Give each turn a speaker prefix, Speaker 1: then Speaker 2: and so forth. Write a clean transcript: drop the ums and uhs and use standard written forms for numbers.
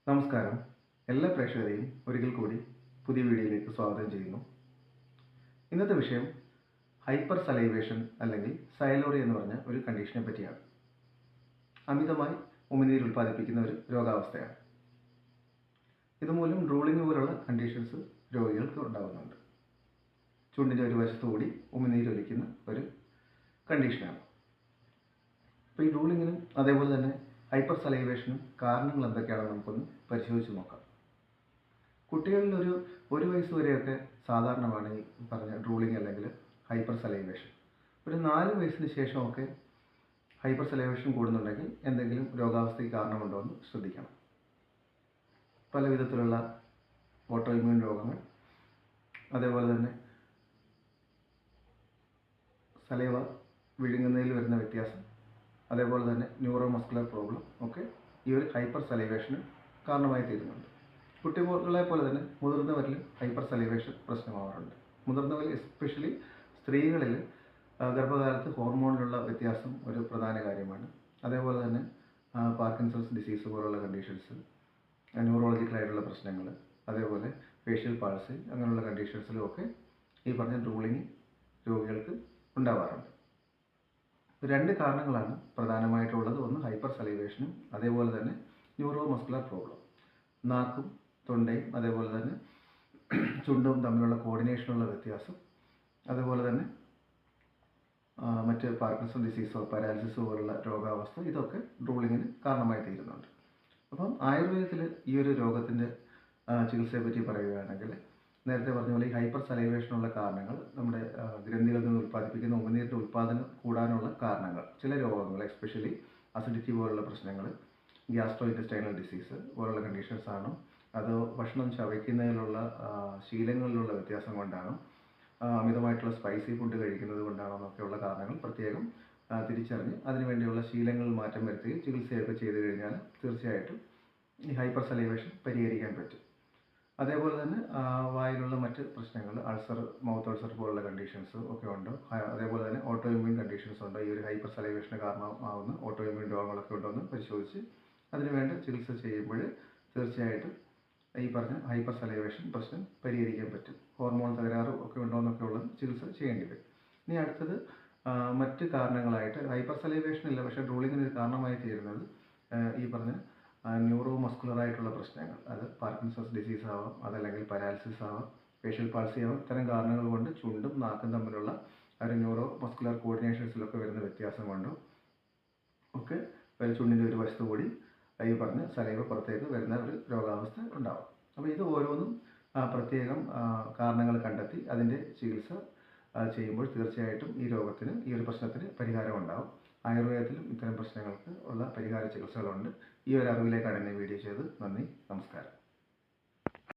Speaker 1: നമസ്കാരം. എല്ലാ പ്രേക്ഷകരെയും ഒരിക്കൽ കൂടി പുതിയ വീഡിയോയിലേക്ക് സ്വാഗതം ചെയ്യുന്നു. ഇന്നത്തെ വിഷയം ഹൈപ്പർ സലൈവേഷൻ അല്ലെങ്കിൽ സയലോറി എന്ന് പറഞ്ഞ ഒരു കണ്ടീഷനെ പറ്റിയാണ്. അമിതമായി ഉമിനീര് ഉൽപ്പാദിപ്പിക്കുന്ന ഒരു രോഗാവസ്ഥയാണ്. ഇതുമൂലം ഡ്രൂളിംഗ് പോലുള്ള കണ്ടീഷൻസ് രോഗികൾക്ക് ഉണ്ടാകുന്നുണ്ട്. ചുണ്ടിൻ്റെ ഒരു വശത്തുകൂടി ഉമിനീരൊലിക്കുന്ന ഒരു കണ്ടീഷനാണ്. അപ്പോൾ ഈ ഡ്രൂളിങ്ങിനും അതേപോലെ തന്നെ ഹൈപ്പർ സലൈവേഷനും കാരണങ്ങൾ എന്തൊക്കെയാണെന്ന് നമുക്കൊന്ന് പരിശോധിച്ച് നോക്കാം. കുട്ടികളിൽ ഒരു വയസ്സ് വരെയൊക്കെ സാധാരണമാണ് ഈ പറഞ്ഞ ഡ്രൂളിംഗ് അല്ലെങ്കിൽ ഹൈപ്പർ സലൈവേഷൻ. ഒരു 4 വയസ്സിന് ശേഷമൊക്കെ ഹൈപ്പർ സലൈവേഷൻ കൂടുന്നുണ്ടെങ്കിൽ എന്തെങ്കിലും രോഗാവസ്ഥയ്ക്ക് കാരണമുണ്ടോ എന്ന് ശ്രദ്ധിക്കണം. പല വിധത്തിലുള്ള ഓട്ടോ ഇമ്മ്യൂൺ രോഗങ്ങൾ, അതേപോലെ തന്നെ സലൈവ വിഴുങ്ങുന്നതിൽ വരുന്ന വ്യത്യാസം, അതേപോലെ തന്നെ ന്യൂറോ മസ്കുലർ പ്രോബ്ലം ഒക്കെ ഈ ഒരു ഹൈപ്പർ സലൈവേഷന് കാരണമായി തീരുന്നുണ്ട്. കുട്ടികളെ പോലെ തന്നെ മുതിർന്നവരിൽ ഹൈപ്പർ സലൈവേഷൻ പ്രശ്നമാവാറുണ്ട്. മുതിർന്നവരിൽ എസ്പെഷ്യലി സ്ത്രീകളിൽ ഗർഭകാലത്ത് ഹോർമോണിലുള്ള വ്യത്യാസം ഒരു പ്രധാന കാര്യമാണ്. അതേപോലെ തന്നെ പാർക്കിൻസൺസ് ഡിസീസ് പോലുള്ള കണ്ടീഷൻസ്, ന്യൂറോളജിക്കലായിട്ടുള്ള പ്രശ്നങ്ങൾ, അതേപോലെ ഫേഷ്യൽ പാൾസി അങ്ങനെയുള്ള കണ്ടീഷൻസിലും ഒക്കെ ഈ പറഞ്ഞ ഡ്രൂളിംഗ് രോഗികൾക്ക് ഉണ്ടാവാറുണ്ട്. 2 കാരണങ്ങളാണ് പ്രധാനമായിട്ടുള്ളത്. ഒന്ന് ഹൈപ്പർ സലൈവേഷനും അതേപോലെ തന്നെ ന്യൂറോ മസ്കുലർ പ്രോബ്ലം. നാക്കും തൊണ്ടയും അതേപോലെ തന്നെ ചുണ്ടും തമ്മിലുള്ള കോർഡിനേഷനുള്ള വ്യത്യാസം, അതുപോലെ തന്നെ മറ്റ് പാർക്കിൻസൺ ഡിസീസോ പാരാലിസിസോ പോലുള്ള രോഗാവസ്ഥ, ഇതൊക്കെ ഡ്രൂളിങ്ങിന് കാരണമായി തീരുന്നുണ്ട്. അപ്പം ആയുർവേദത്തിൽ ഈ ഒരു രോഗത്തിൻ്റെ ചികിത്സയെ പറ്റി പറയുകയാണെങ്കിൽ നേരത്തെ പറഞ്ഞ പോലെ ഈ ഹൈപ്പർ സലൈവേഷനുള്ള കാരണങ്ങൾ നമ്മുടെ ഗ്രന്ഥികളിൽ നിന്ന് ഉൽപ്പാദിപ്പിക്കുന്ന ഉമിനീരിൻ്റെ ഉൽപ്പാദനം കൂടാനുള്ള കാരണങ്ങൾ, ചില രോഗങ്ങൾ എസ്പെഷ്യലി അസിഡിറ്റി പോലുള്ള പ്രശ്നങ്ങൾ, ഗ്യാസ്ട്രോ ഇൻറ്റസ്റ്റൈനൽ ഡിസീസ് പോലുള്ള കണ്ടീഷൻസ് ആണോ, അതോ ഭക്ഷണം ചവയ്ക്കുന്നതിലുള്ള ശീലങ്ങളിലുള്ള വ്യത്യാസം കൊണ്ടാണോ, അമിതമായിട്ടുള്ള സ്പൈസി ഫുഡ് കഴിക്കുന്നത് കൊണ്ടാണോ എന്നൊക്കെയുള്ള കാരണങ്ങൾ പ്രത്യേകം തിരിച്ചറിഞ്ഞ് അതിനുവേണ്ടിയുള്ള ശീലങ്ങളിൽ മാറ്റം വരുത്തുകയും ചികിത്സയൊക്കെ ചെയ്തു കഴിഞ്ഞാൽ തീർച്ചയായിട്ടും ഈ ഹൈപ്പർ സലൈവേഷൻ പരിഹരിക്കാൻ പറ്റും. അതേപോലെ തന്നെ വായിലുള്ള മറ്റ് പ്രശ്നങ്ങൾ, അൾസർ, മൗത്ത് അൾസർ പോലുള്ള കണ്ടീഷൻസ് ഒക്കെ ഉണ്ട്. അതേപോലെ തന്നെ ഓട്ടോ ഇമ്മ്യൂൺ കണ്ടീഷൻസ് ഉണ്ട്. ഈ ഒരു ഹൈപ്പർ സലൈവേഷന് കാരണമാവുന്ന ഓട്ടോ ഇമ്മ്യൂൺ രോഗങ്ങളൊക്കെ ഉണ്ടോ എന്ന് പരിശോധിച്ച് അതിനുവേണ്ട ചികിത്സ ചെയ്യുമ്പോൾ തീർച്ചയായിട്ടും ഈ പറഞ്ഞ ഹൈപ്പർ സലൈവേഷൻ പ്രശ്നം പരിഹരിക്കാൻ പറ്റും. ഹോർമോൺ തകരാറ് ഒക്കെ ഉണ്ടോ എന്നൊക്കെ ഉള്ള ചികിത്സ ചെയ്യേണ്ടി വരും. ഇനി അടുത്തത് മറ്റ് കാരണങ്ങളായിട്ട് ഹൈപ്പർ സലൈവേഷൻ ഇല്ല, പക്ഷേ ഡ്രൂളിങ്ങിന് ഒരു കാരണമായി തീരുന്നത് ഈ പറഞ്ഞ ന്യൂറോ മസ്കുലറായിട്ടുള്ള പ്രശ്നങ്ങൾ, അത് പാർക്കിൻസൺസ് ഡിസീസ് ആവാം, അതല്ലെങ്കിൽ പാരാലിസിസ് ആവാം, ഫേഷ്യൽ പാൾസി ആവാം. ഇത്തരം കാരണങ്ങൾ കൊണ്ട് ചുണ്ടും നാക്കും തമ്മിലുള്ള ഒരു ന്യൂറോ മസ്കുലർ കോർഡിനേഷൻസിലൊക്കെ വരുന്ന വ്യത്യാസം കൊണ്ടും ഒക്കെ ചുണ്ടിൻ്റെ ഒരു വശത്ത് കൂടി ഈ പറഞ്ഞ സലൈവ പുറത്തേക്ക് വരുന്ന ഒരു രോഗാവസ്ഥ ഉണ്ടാവും. അപ്പോൾ ഇത് ഓരോന്നും പ്രത്യേകം കാരണങ്ങൾ കണ്ടെത്തി അതിൻ്റെ ചികിത്സ ചെയ്യുമ്പോൾ തീർച്ചയായിട്ടും ഈ ഒരു പ്രശ്നത്തിന് പരിഹാരം ഉണ്ടാവും. ആയുർവേദത്തിലും ഇത്തരം പ്രശ്നങ്ങൾക്ക് ഉള്ള പരിഹാര ചികിത്സകളുണ്ട്. ഈ ഒരു അറിവിലേക്കാണ് എന്നെ വീഡിയോ ചെയ്തത്. നന്ദി, നമസ്കാരം.